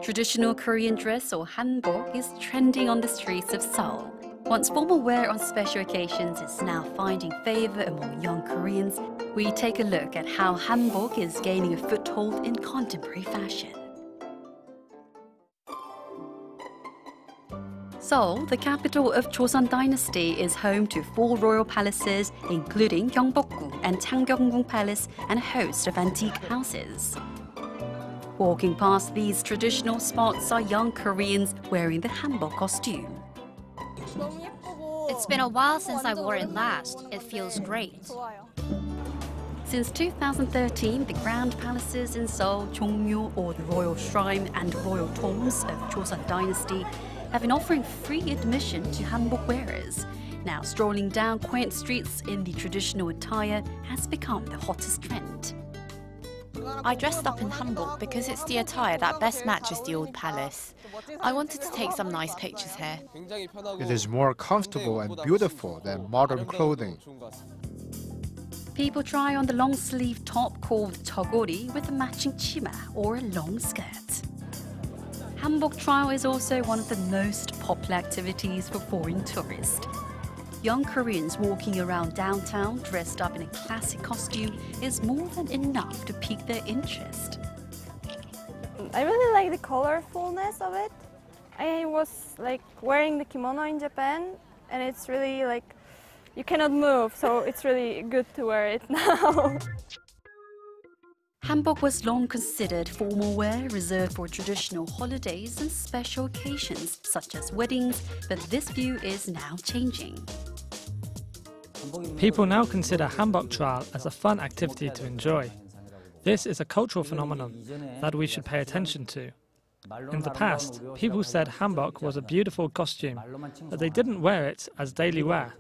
Traditional Korean dress or hanbok is trending on the streets of Seoul. Once formal wear on special occasions is now finding favor among young Koreans, we take a look at how hanbok is gaining a foothold in contemporary fashion. Seoul, the capital of Joseon Dynasty, is home to 4 royal palaces, including Gyeongbokgung and Changgyeonggung Palace, and a host of antique houses. Walking past these traditional spots are young Koreans wearing the hanbok costume. It's been a while since I wore it last. It feels great. Since 2013, the grand palaces in Seoul, Jongmyo, or the Royal Shrine, and Royal Tombs of Joseon Dynasty have been offering free admission to hanbok wearers. Now, strolling down quaint streets in the traditional attire has become the hottest trend. I dressed up in hanbok because it's the attire that best matches the old palace. I wanted to take some nice pictures here. It is more comfortable and beautiful than modern clothing. People try on the long-sleeve top called jeogori with a matching chima or a long skirt. Hanbok trial is also one of the most popular activities for foreign tourists. Young Koreans walking around downtown dressed up in a classic costume is more than enough to pique their interest. I really like the colorfulness of it. I was wearing the kimono in Japan, and it's really you cannot move, so it's really good to wear it now. Hanbok was long considered formal wear reserved for traditional holidays and special occasions such as weddings, but this view is now changing. People now consider hanbok trial as a fun activity to enjoy. This is a cultural phenomenon that we should pay attention to. In the past, people said hanbok was a beautiful costume, but they didn't wear it as daily wear.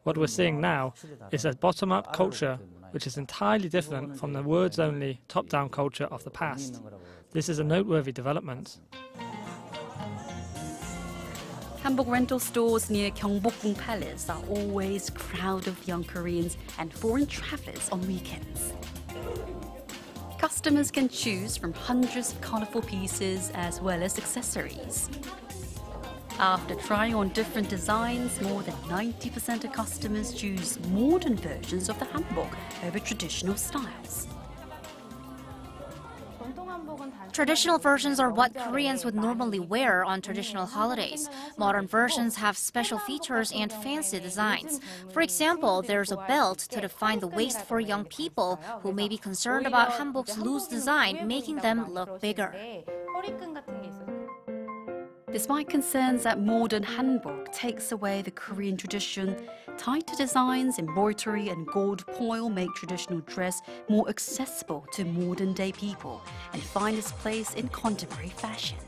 What we're seeing now is a bottom-up culture which is entirely different from the words-only, top-down culture of the past. This is a noteworthy development. Hanbok rental stores near Gyeongbokgung Palace are always crowded of young Koreans and foreign travelers on weekends. Customers can choose from hundreds of colorful pieces as well as accessories. After trying on different designs, more than 90% of customers choose modern versions of the hanbok over traditional styles. Traditional versions are what Koreans would normally wear on traditional holidays. Modern versions have special features and fancy designs. For example, there's a belt to define the waist for young people who may be concerned about hanbok's loose design, making them look bigger. Despite concerns that modern hanbok takes away the Korean tradition, tighter designs, embroidery and gold foil make traditional dress more accessible to modern-day people and find its place in contemporary fashion.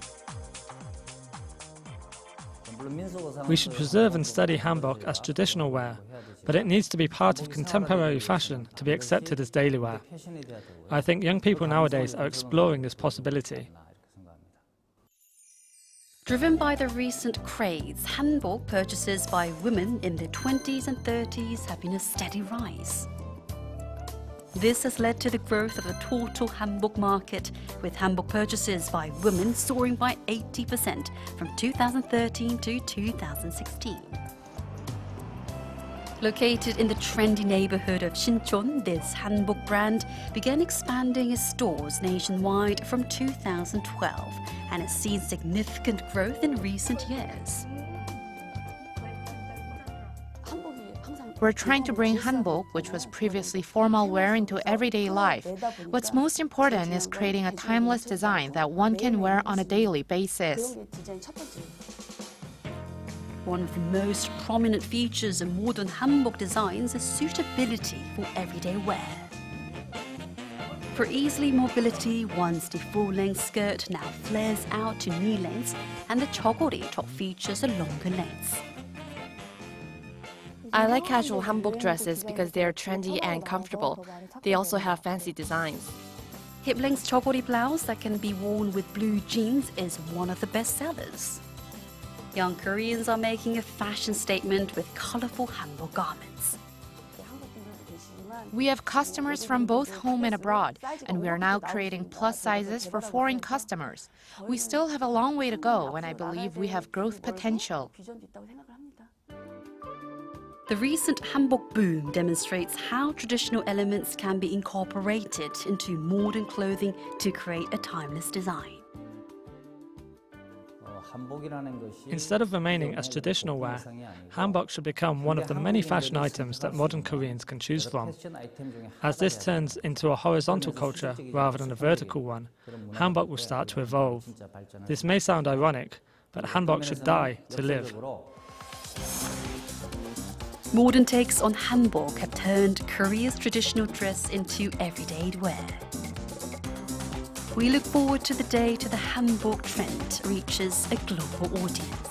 We should preserve and study hanbok as traditional wear, but it needs to be part of contemporary fashion to be accepted as daily wear. I think young people nowadays are exploring this possibility. Driven by the recent craze, hanbok purchases by women in their 20s and 30s have been a steady rise. This has led to the growth of the total hanbok market, with hanbok purchases by women soaring by 80% from 2013 to 2016. Located in the trendy neighborhood of Sinchon, this hanbok brand began expanding its stores nationwide from 2012 and has seen significant growth in recent years. We're trying to bring hanbok, which was previously formal wear, into everyday life. What's most important is creating a timeless design that one can wear on a daily basis. One of the most prominent features of modern hanbok designs is suitability for everyday wear. For easy mobility, one's the full-length skirt now flares out to knee lengths, and the jeogori top features a longer length. I like casual hanbok dresses because they are trendy and comfortable. They also have fancy designs. Hip-length jeogori blouse that can be worn with blue jeans is one of the best sellers. Young Koreans are making a fashion statement with colorful hanbok garments. We have customers from both home and abroad, and we are now creating plus sizes for foreign customers. We still have a long way to go, and I believe we have growth potential. The recent Hanbok boom demonstrates how traditional elements can be incorporated into modern clothing to create a timeless design. Instead of remaining as traditional wear, hanbok should become one of the many fashion items that modern Koreans can choose from. As this turns into a horizontal culture rather than a vertical one, hanbok will start to evolve. This may sound ironic, but hanbok should die to live. Modern takes on hanbok have turned Korea's traditional dress into everyday wear. We look forward to the day the hanbok trend reaches a global audience.